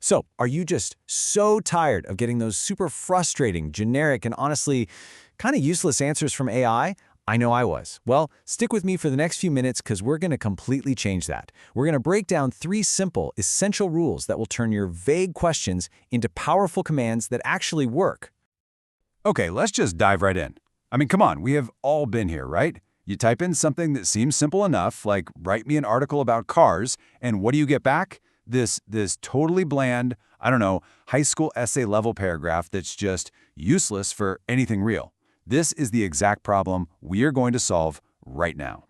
So, are you just so tired of getting those super frustrating, generic, and honestly kind of useless answers from AI? I know I was. Well, stick with me for the next few minutes because we're going to completely change that. We're going to break down 3 simple, essential rules that will turn your vague questions into powerful commands that actually work. Okay, let's just dive right in. I mean, come on, we have all been here, right? You type in something that seems simple enough, like write me an article about cars, and what do you get back? This totally bland, I don't know, high school essay level paragraph that's just useless for anything real. This is the exact problem we are going to solve right now.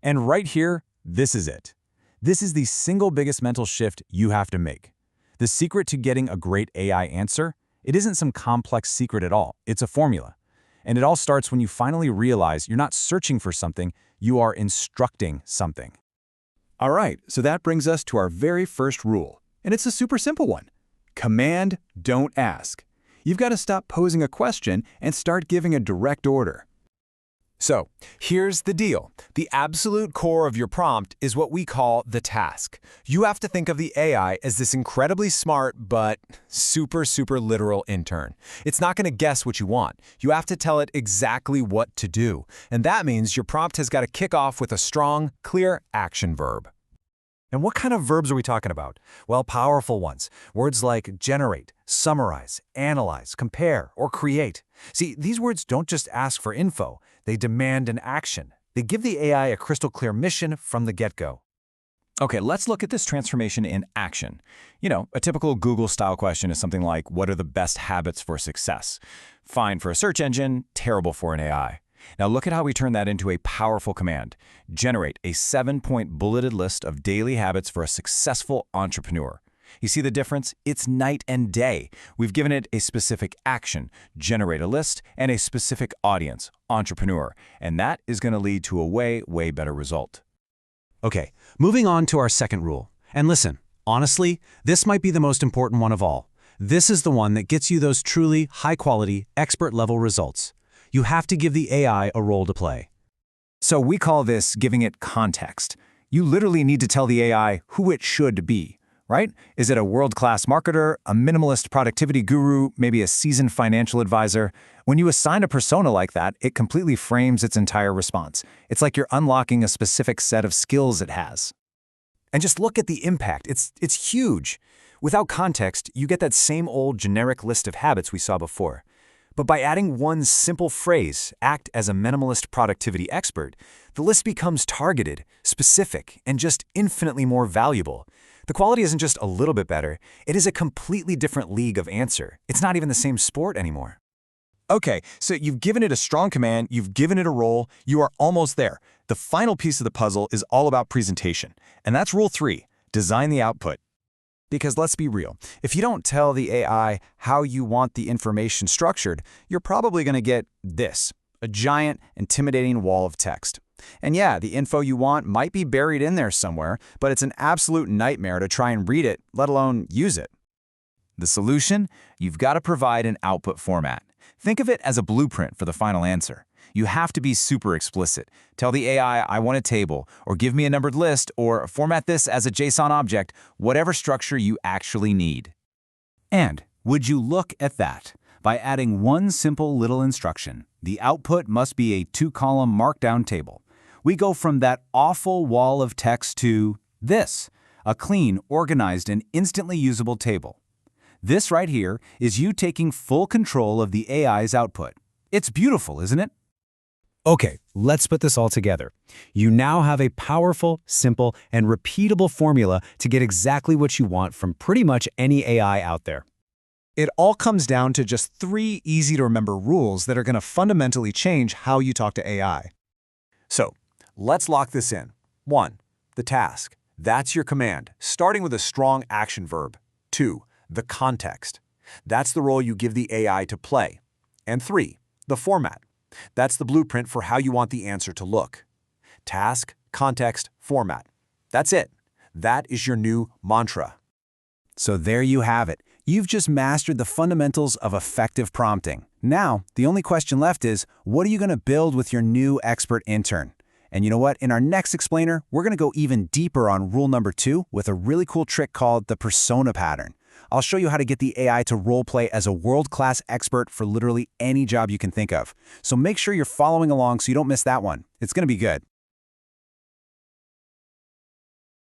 And right here, this is it. This is the single biggest mental shift you have to make. The secret to getting a great AI answer, it isn't some complex secret at all. It's a formula. And it all starts when you finally realize you're not searching for something, you are instructing something. All right, so that brings us to our very first rule, and it's a super simple one. Command, don't ask. You've got to stop posing a question and start giving a direct order. So, here's the deal. The absolute core of your prompt is what we call the task. You have to think of the AI as this incredibly smart but super literal intern. It's not going to guess what you want. You have to tell it exactly what to do. And that means your prompt has got to kick off with a strong, clear action verb. And what kind of verbs are we talking about? Well, powerful ones. Words like generate, summarize, analyze, compare, or create. See, these words don't just ask for info. They demand an action. They give the AI a crystal clear mission from the get-go. Okay, let's look at this transformation in action. You know, a typical Google-style question is something like, what are the best habits for success? Fine for a search engine, terrible for an AI. Now look at how we turn that into a powerful command. Generate a 7-point bulleted list of daily habits for a successful entrepreneur. You see the difference? It's night and day. We've given it a specific action, generate a list, and a specific audience, entrepreneur. And that is going to lead to a way better result. Okay, moving on to our second rule. And listen, honestly, this might be the most important one of all. This is the one that gets you those truly high-quality, expert-level results. You have to give the AI a role to play. So we call this giving it context. You literally need to tell the AI who it should be, right? Is it a world-class marketer, a minimalist productivity guru, maybe a seasoned financial advisor? When you assign a persona like that, it completely frames its entire response. It's like you're unlocking a specific set of skills it has. And just look at the impact. It's huge. Without context, you get that same old generic list of habits we saw before. But by adding one simple phrase, act as a minimalist productivity expert, the list becomes targeted, specific, and just infinitely more valuable. The quality isn't just a little bit better, it is a completely different league of answer. It's not even the same sport anymore. Okay, so you've given it a strong command, you've given it a role, you are almost there. The final piece of the puzzle is all about presentation. And that's rule 3, design the output. Because let's be real, if you don't tell the AI how you want the information structured, you're probably going to get this, a giant, intimidating wall of text. And yeah, the info you want might be buried in there somewhere, but it's an absolute nightmare to try and read it, let alone use it. The solution? You've got to provide an output format. Think of it as a blueprint for the final answer. You have to be super explicit. Tell the AI, I want a table, or give me a numbered list, or format this as a JSON object, whatever structure you actually need. And would you look at that? By adding one simple little instruction, the output must be a 2-column markdown table. We go from that awful wall of text to this, a clean, organized, and instantly usable table. This right here is you taking full control of the AI's output. It's beautiful, isn't it? Okay, let's put this all together. You now have a powerful, simple, and repeatable formula to get exactly what you want from pretty much any AI out there. It all comes down to just 3 easy-to-remember rules that are going to fundamentally change how you talk to AI. So, let's lock this in. 1. The task. That's your command, starting with a strong action verb. 2. The context. That's the role you give the AI to play. And 3. The format. That's the blueprint for how you want the answer to look. Task, context, format. That's it. That is your new mantra. So there you have it. You've just mastered the fundamentals of effective prompting. Now, the only question left is, what are you going to build with your new expert intern? And you know what? In our next explainer, we're going to go even deeper on rule number 2 with a really cool trick called the persona pattern. I'll show you how to get the AI to roleplay as a world-class expert for literally any job you can think of. So make sure you're following along so you don't miss that one. It's going to be good.